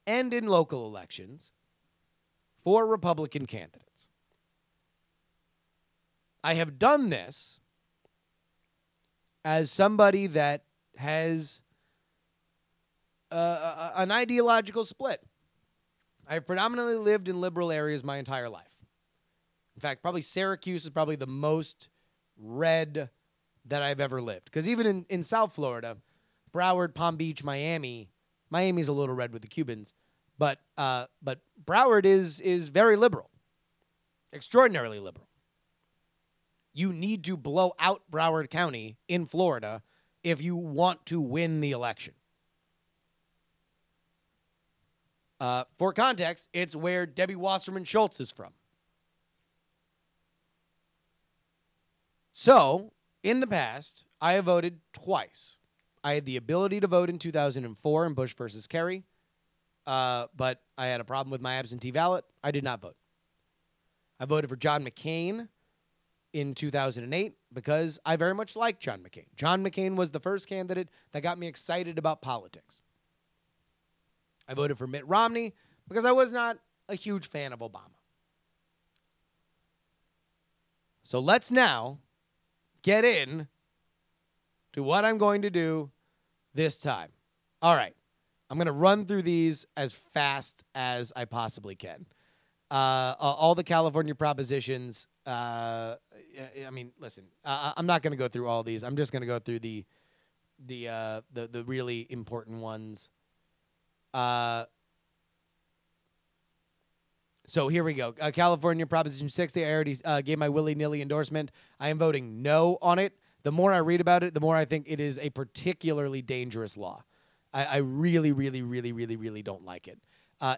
and in local elections for Republican candidates. I have done this as somebody that has an ideological split. I've predominantly lived in liberal areas my entire life. In fact, probably Syracuse is probably the most red that I've ever lived. Because even in South Florida, Broward, Palm Beach, Miami's a little red with the Cubans, but Broward is very liberal, extraordinarily liberal. You need to blow out Broward County in Florida if you want to win the election. For context, it's where Debbie Wasserman Schultz is from. So, in the past, I have voted twice. I had the ability to vote in 2004 in Bush versus Kerry, but I had a problem with my absentee ballot. I did not vote. I voted for John McCain in 2008 because I very much like John McCain. John McCain was the first candidate that got me excited about politics. I voted for Mitt Romney because I was not a huge fan of Obama. So let's now get in to what I'm going to do this time. All right. I'm going to run through these as fast as I possibly can. All the California propositions. I mean, listen, I'm not going to go through all these. I'm just going to go through the really important ones. So here we go. California Proposition 60. I already gave my willy-nilly endorsement. I am voting no on it. The more I read about it, the more I think it is a particularly dangerous law. I really, really, really, really, really don't like it.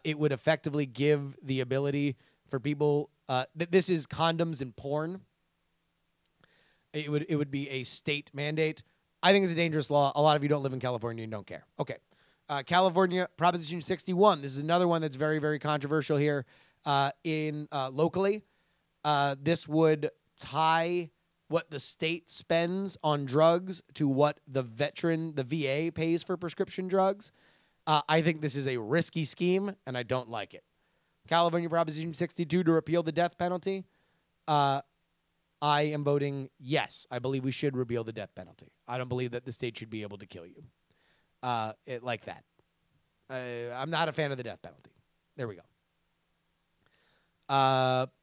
It would effectively give the ability for people. This is condoms and porn. It would be a state mandate. I think it's a dangerous law. A lot of you don't live in California and don't care. Okay. California Proposition 61. This is another one that's very, very controversial here locally. This would tie what the state spends on drugs to what the VA pays for prescription drugs. I think this is a risky scheme, and I don't like it. California Proposition 62 to repeal the death penalty. I am voting yes. I believe we should repeal the death penalty. I don't believe that the state should be able to kill you. Like that. I'm not a fan of the death penalty. There we go.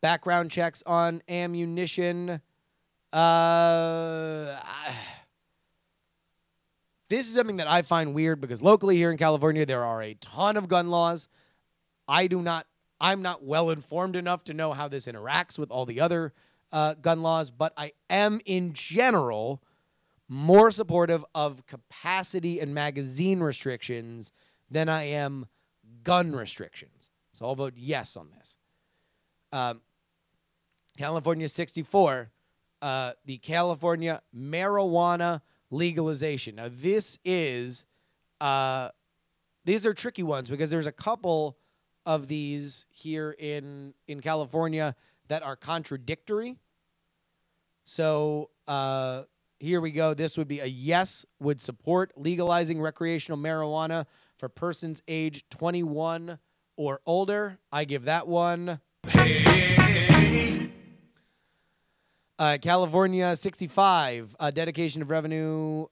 Background checks on ammunition. This is something that I find weird because locally here in California, there are a ton of gun laws. I'm not well informed enough to know how this interacts with all the other gun laws, but I am in general more supportive of capacity and magazine restrictions than I am gun restrictions. So I'll vote yes on this. California 64, the California marijuana legalization. Now, these are tricky ones because there's a couple of these here in California that are contradictory. So here we go. This would be a yes, would support legalizing recreational marijuana for persons aged 21 or older. I give that one. California 65, dedication of revenue.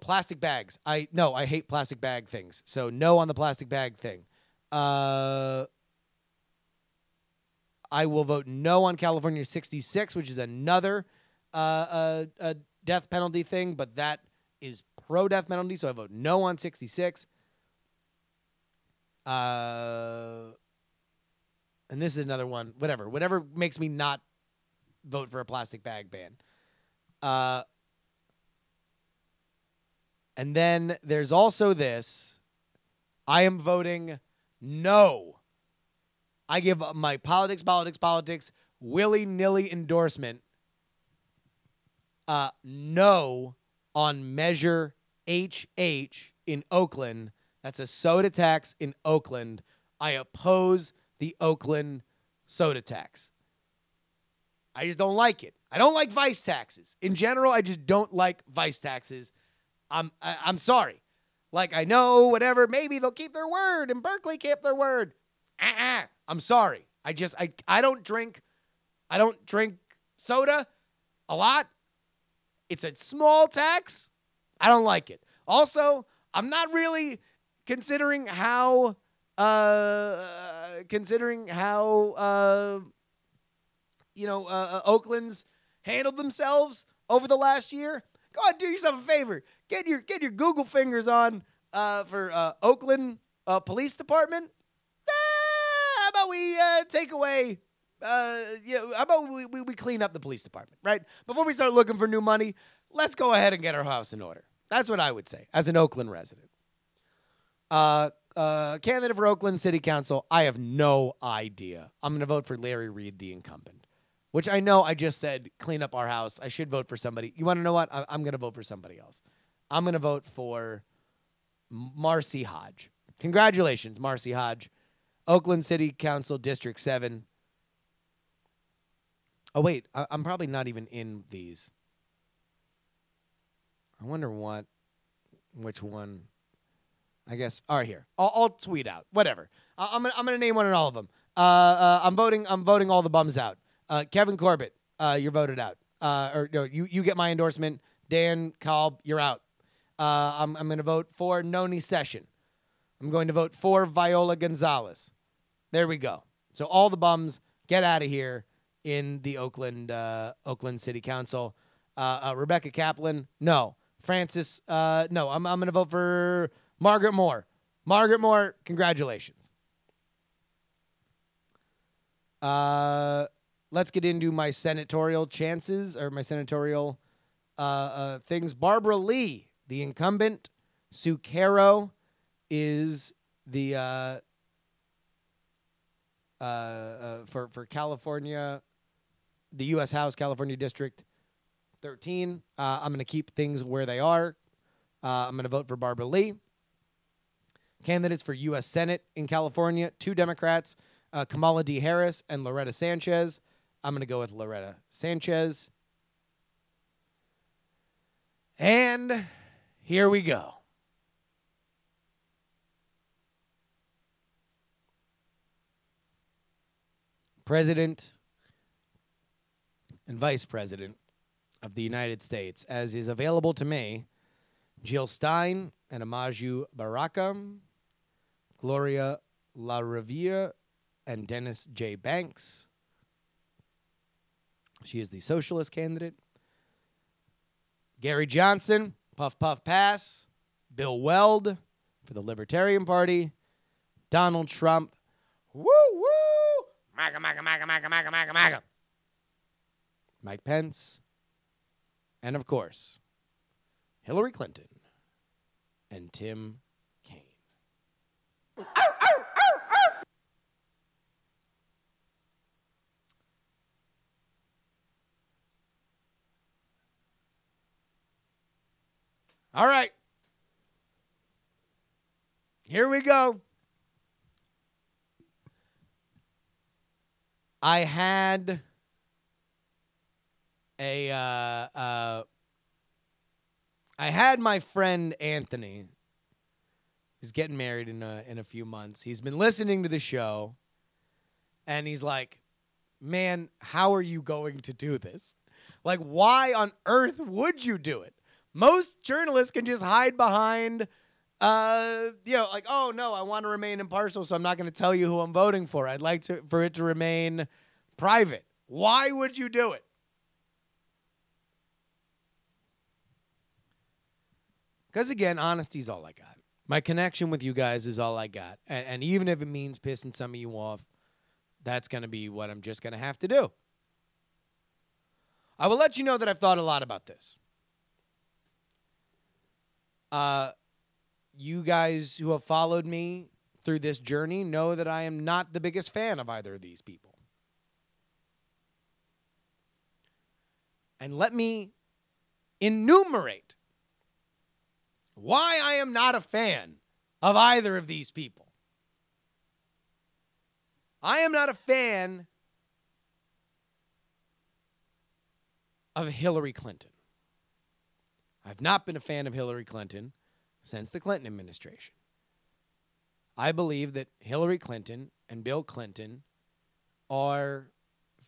Plastic bags. I hate plastic bag things. So no on the plastic bag thing. I will vote no on California 66, which is another a death penalty thing, but that is pro-death penalty, so I vote no on 66. And this is another one. Whatever makes me not vote for a plastic bag ban. And then there's also this. I am voting no. I give my politics willy-nilly endorsement no on Measure HH in Oakland. That's a soda tax in Oakland. I oppose the Oakland soda tax. I just don't like it. I don't like vice taxes. In general, I just don't like vice taxes. I'm sorry. Like, I know, whatever, maybe they'll keep their word, and Berkeley kept their word. I'm sorry. I don't drink soda a lot. It's a small tax. I don't like it. Also, I'm not really considering how Oakland's handled themselves over the last year. Go ahead, do yourself a favor. Get your Google fingers on for Oakland Police Department. How about we take away? How about we clean up the police department, right? Before we start looking for new money, let's go ahead and get our house in order. That's what I would say as an Oakland resident. Candidate for Oakland City Council, I have no idea. I'm going to vote for Larry Reed, the incumbent, which I know I just said clean up our house. I should vote for somebody. You want to know what? I'm going to vote for somebody else. I'm going to vote for Marcy Hodge. Congratulations, Marcy Hodge. Oakland City Council, District 7. Oh, wait. I'm probably not even in these. I wonder which one. I guess. All right, here. I'll tweet out. Whatever. I'm gonna name one in all of them. I'm voting all the bums out. Kevin Corbett, you're voted out. Or no, you get my endorsement. Dan Kalb, you're out. I'm gonna vote for Noni Session. I'm going to vote for Viola Gonzalez. There we go. So all the bums get out of here in the Oakland City Council. Rebecca Kaplan, no. Francis, no. I'm going to vote for Margaret Moore. Margaret Moore, congratulations. Let's get into my senatorial chances or my senatorial things. Barbara Lee, the incumbent. Sue Caro is the for California, the U.S. House, California District 13. I'm going to keep things where they are. I'm going to vote for Barbara Lee. Candidates for U.S. Senate in California, 2 Democrats, Kamala D. Harris and Loretta Sanchez. I'm going to go with Loretta Sanchez. And here we go. President and Vice President of the United States, as is available to me, Jill Stein and Amaju Baraka, Gloria LaRivia and Dennis J. Banks. She is the socialist candidate. Gary Johnson, Puff Puff Pass. Bill Weld for the Libertarian Party. Donald Trump. Woo woo! MAGA, MAGA, MAGA, MAGA, MAGA, MAGA, MAGA. Mike Pence. And of course, Hillary Clinton and Tim Kaine. All right. Here we go. I had my friend Anthony. He's getting married in a few months. He's been listening to the show, and he's like, "Man, how are you going to do this? Like, why on earth would you do it? Most journalists can just hide behind, like, oh, no, I want to remain impartial, so I'm not going to tell you who I'm voting for. I'd like for it to remain private. Why would you do it?" Because, again, honesty's all I got. My connection with you guys is all I got. And even if it means pissing some of you off, that's going to be what I'm just going to have to do. I will let you know that I've thought a lot about this. You guys who have followed me through this journey know that I am not the biggest fan of either of these people. And let me enumerate why I am not a fan of either of these people. I am not a fan of Hillary Clinton. I've not been a fan of Hillary Clinton since the Clinton administration. I believe that Hillary Clinton and Bill Clinton are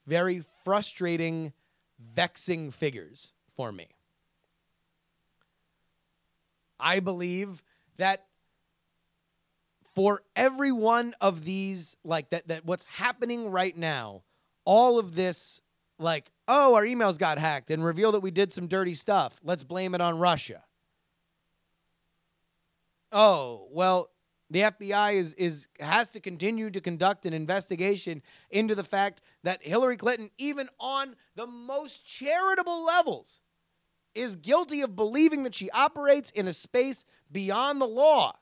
very frustrating, vexing figures for me. I believe that for every one of these, like that what's happening right now, all of this, like, oh, our emails got hacked and revealed that we did some dirty stuff. Let's blame it on Russia. Oh, well, the FBI has to continue to conduct an investigation into the fact that Hillary Clinton, even on the most charitable levels, is guilty of believing that she operates in a space beyond the law.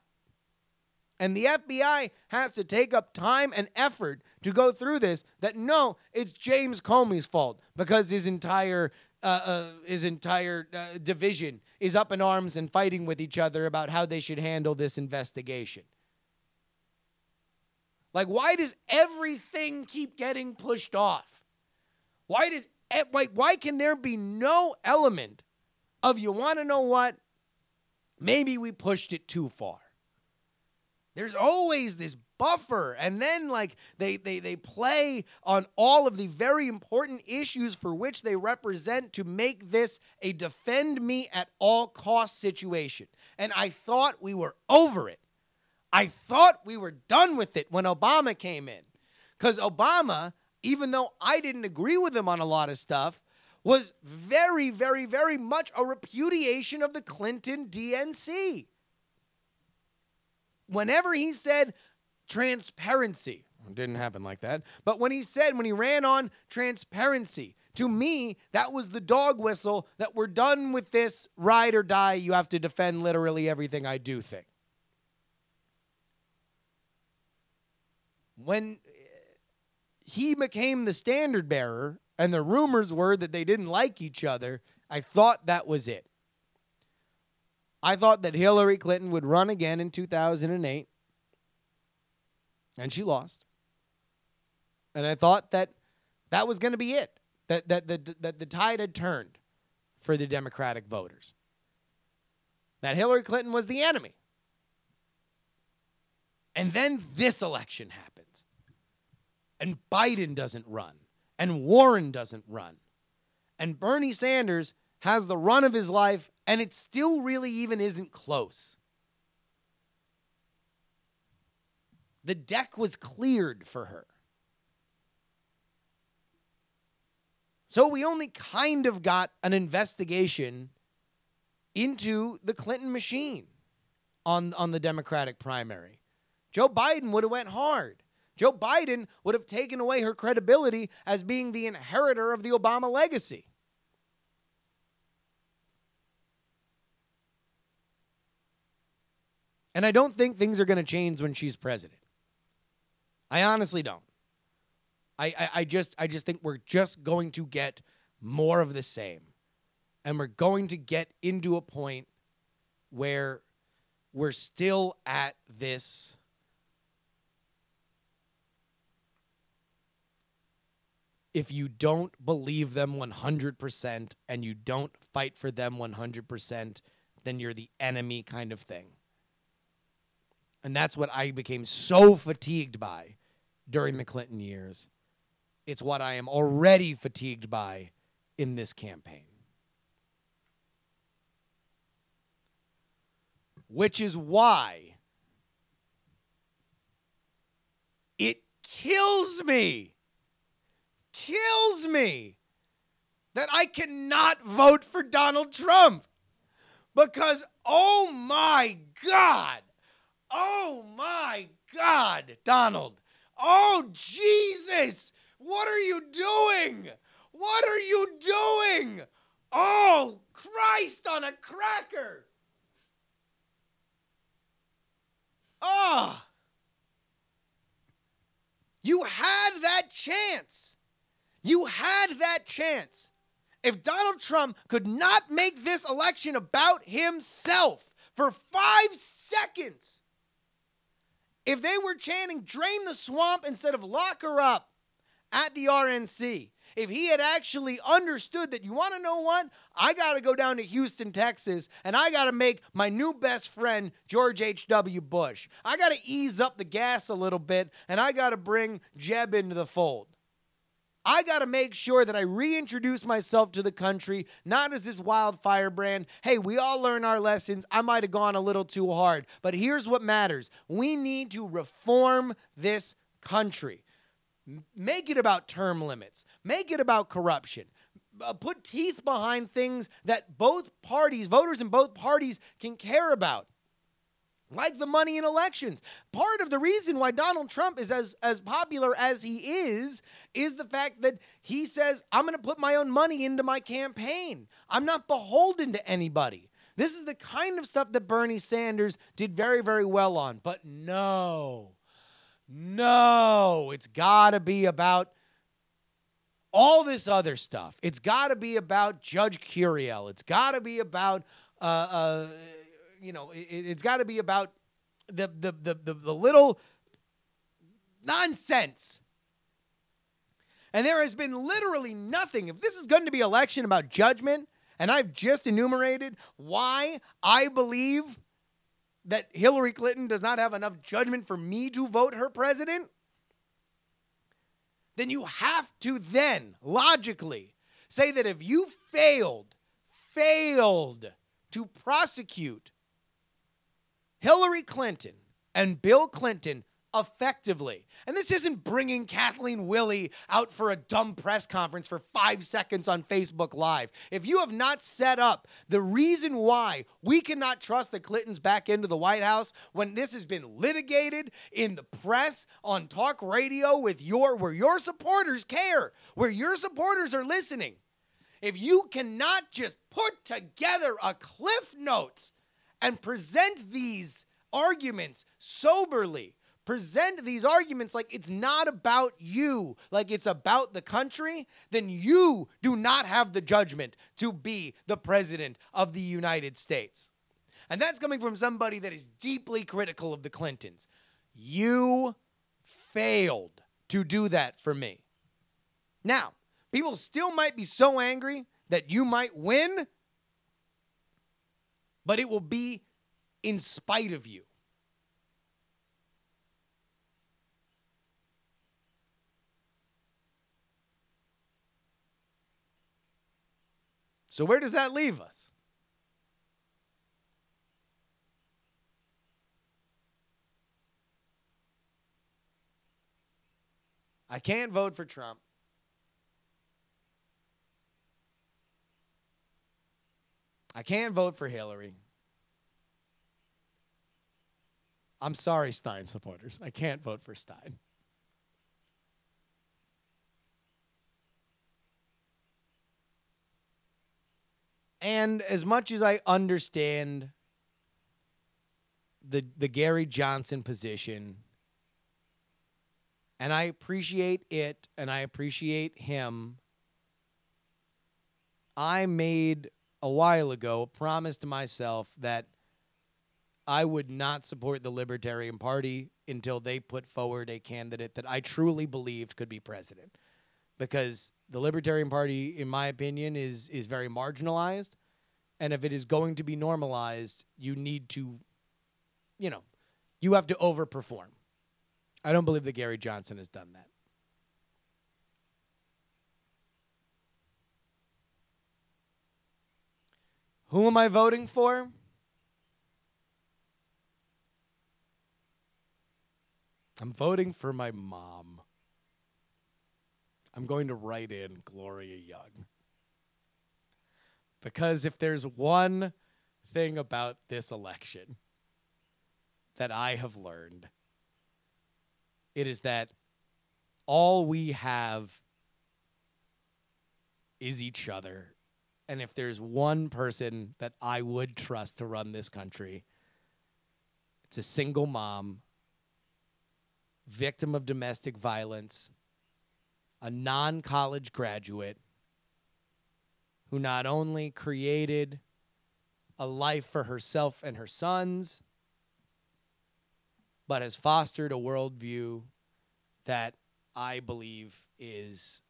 And the FBI has to take up time and effort to go through this. That no, it's James Comey's fault because his entire division is up in arms and fighting with each other about how they should handle this investigation. Like, why does everything keep getting pushed off? Why can there be no element of, you want to know what? Maybe we pushed it too far. There's always this buffer, and then like they play on all of the very important issues for which they represent to make this a defend me at all costs situation. And I thought we were over it. I thought we were done with it when Obama came in. Because Obama, even though I didn't agree with him on a lot of stuff, was very, very, very much a repudiation of the Clinton DNC. Whenever he said transparency, it didn't happen like that, but when he ran on transparency, to me, that was the dog whistle that we're done with this ride or die, you have to defend literally everything I do thing. When he became the standard bearer and the rumors were that they didn't like each other, I thought that was it. I thought that Hillary Clinton would run again in 2008, and she lost. And I thought that that was going to be it, that the tide had turned for the Democratic voters, that Hillary Clinton was the enemy. And then this election happens, and Biden doesn't run, and Warren doesn't run, and Bernie Sanders has the run of his life, and it still really even isn't close. The deck was cleared for her. So we only kind of got an investigation into the Clinton machine on the Democratic primary. Joe Biden would have went hard. Joe Biden would have taken away her credibility as being the inheritor of the Obama legacy. And I don't think things are going to change when she's president. I honestly don't. I just think we're just going to get more of the same. And we're going to get into a point where we're still at this if you don't believe them 100% and you don't fight for them 100%, then you're the enemy kind of thing. And that's what I became so fatigued by during the Clinton years. It's what I am already fatigued by in this campaign. Which is why it kills me that I cannot vote for Donald Trump. Because, oh my God, Donald. Oh, Jesus, what are you doing? What are you doing? Oh, Christ on a cracker. Oh, you had that chance. You had that chance. If Donald Trump could not make this election about himself for 5 seconds, if they were chanting drain the swamp instead of lock her up at the RNC, if he had actually understood that, you want to know what? I got to go down to Houston, Texas, and I got to make my new best friend, George H.W. Bush. I got to ease up the gas a little bit, and I got to bring Jeb into the fold. I got to make sure that I reintroduce myself to the country, not as this wildfire brand. Hey, we all learn our lessons. I might have gone a little too hard, but here's what matters. We need to reform this country. Make it about term limits. Make it about corruption. Put teeth behind things that both parties, voters in both parties, can care about. Like the money in elections. Part of the reason why Donald Trump is as popular as he is the fact that he says, I'm going to put my own money into my campaign. I'm not beholden to anybody. This is the kind of stuff that Bernie Sanders did very, very well on. But no, it's got to be about all this other stuff. It's got to be about Judge Curiel. It's got to be about it's got to be about the little nonsense. And there has been literally nothing. If this is going to be an election about judgment, and I've just enumerated why I believe that Hillary Clinton does not have enough judgment for me to vote her president, then you have to then logically say that if you failed to prosecute Hillary Clinton and Bill Clinton effectively. And this isn't bringing Kathleen Willey out for a dumb press conference for 5 seconds on Facebook Live. If you have not set up the reason why we cannot trust the Clintons back into the White House when this has been litigated in the press, on talk radio with where your supporters care, where your supporters are listening. If you cannot just put together a Cliff Notes and present these arguments soberly, present these arguments like it's not about you, like it's about the country, then you do not have the judgment to be the president of the United States. And that's coming from somebody that is deeply critical of the Clintons. You failed to do that for me. Now, people still might be so angry that you might win, but it will be in spite of you. So where does that leave us? I can't vote for Trump. I can't vote for Hillary. I'm sorry, Stein supporters. I can't vote for Stein. And as much as I understand the Gary Johnson position, and I appreciate it, and I appreciate him. I made a while ago a promise to myself that I would not support the Libertarian Party until they put forward a candidate that I truly believed could be president. Because the Libertarian Party, in my opinion, is very marginalized. And if it is going to be normalized, you need to, you have to overperform. I don't believe that Gary Johnson has done that. Who am I voting for? I'm voting for my mom. I'm going to write in Gloria Young. Because if there's one thing about this election that I have learned, it is that all we have is each other. And if there's one person that I would trust to run this country, it's a single mom, victim of domestic violence, a non-college graduate who not only created a life for herself and her sons, but has fostered a worldview that I believe is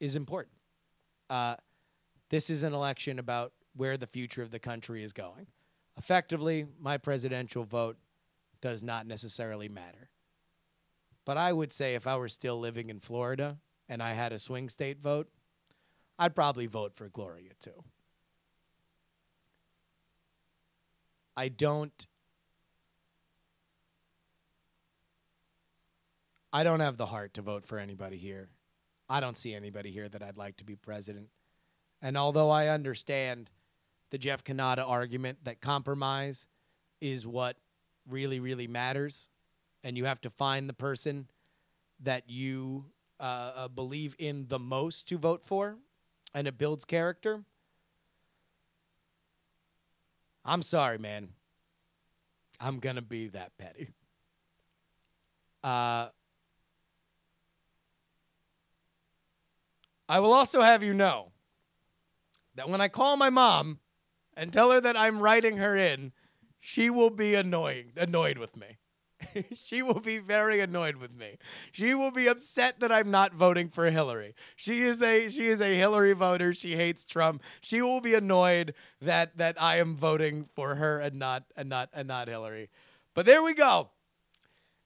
important. This is an election about where the future of the country is going. Effectively, my presidential vote does not necessarily matter. But I would say if I were still living in Florida and I had a swing state vote, I'd probably vote for Gloria too. I don't have the heart to vote for anybody here. I don't see anybody here that I'd like to be president. And although I understand the Jeff Kanata argument that compromise is what really, really matters, and you have to find the person that you believe in the most to vote for, and it builds character, I'm sorry, man. I'm going to be that petty. I will also have you know that when I call my mom and tell her that I'm writing her in, she will be annoyed with me. She will be very annoyed with me. She will be upset that I'm not voting for Hillary. She is a Hillary voter. She hates Trump. She will be annoyed that I am voting for her and not Hillary. But there we go.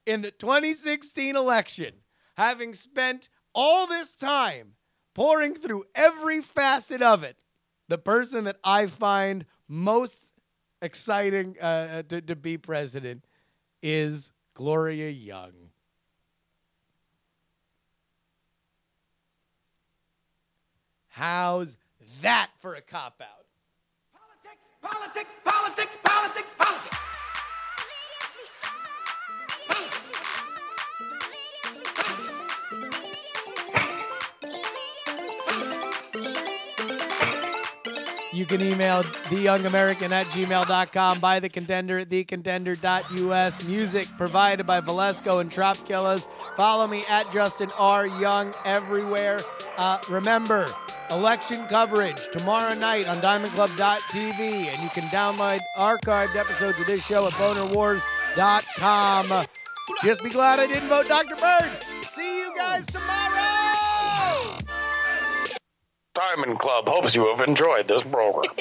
In the 2016 election, having spent all this time pouring through every facet of it, the person that I find most exciting to be president is Gloria Young. How's that for a cop-out? Politics, politics, politics, politics, politics. You can email theyoungamerican@gmail.com, buy The Contender at thecontender.us. Music provided by Valesco and Trop Killers. Follow me at Justin R. Young everywhere. Remember, election coverage tomorrow night on diamondclub.tv, and you can download archived episodes of this show at bonerwars.com. Just be glad I didn't vote Dr. Bird. See you guys tomorrow! Diamond Club hopes you have enjoyed this program.